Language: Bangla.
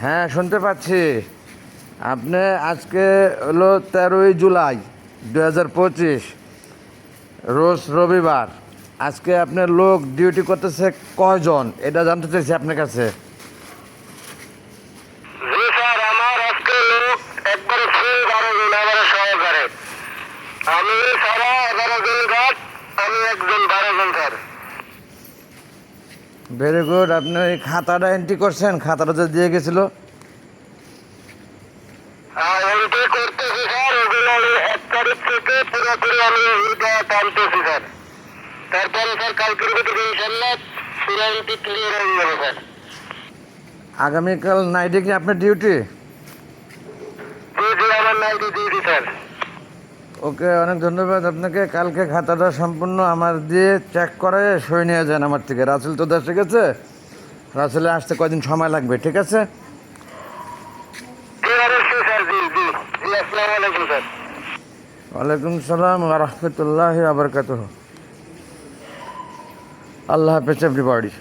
হ্যাঁ, শুনতে পাচ্ছি। আপনি আজকে হলো 13ই জুলাই 2025, রোজ রবিবার। আজকে আপনার লোক ডিউটি করতেছে কয়জন, এটা জানতে চাইছি আপনার কাছে। জি স্যার, আমার আজকে লোক একবারে ফুল 12 জন, আমার সহকারে আমি সারা 11 জন গার্ড, আমি একজন 12 জন স্যার। Very good. আপনি এই খাতাটা এন্ট্রি করছেন, খাতাটা যে দিয়ে গেছিল? এন্ট্রি করতেছি স্যার, ওগুলো আমি 1 তারিখ থেকে পুরোপুরি আমি ওইটা টানতেছি স্যার। তারপরে স্যার কালকের ভিতরে ইনশাল্লাহ পুরো এন্ট্রি ক্লিয়ার হয়ে যাবে স্যার। আগামীকাল নাইটে কি আপনার ডিউটি? জি জি, আমার নাইটি ডিউটি স্যার। ওকে, অনেক ধন্যবাদ আপনাকে। কালকে খাতাটা সম্পূর্ণ আমার দিয়ে চেক করে সই নিয়ে যান আমার থেকে। রাসেল তো দেশে গেছে, রাসেলে আসতে কয়দিন সময় লাগবে, ঠিক আছে? জি অবশ্যই স্যার, জি জি জি। আসসালামু আলাইকুম স্যার। ওয়ালাইকুম সালাম ওয়া রাহমাতুল্লাহি ওয়া বারাকাতুহু। আল্লাহ হাফেজ এভরিবডি।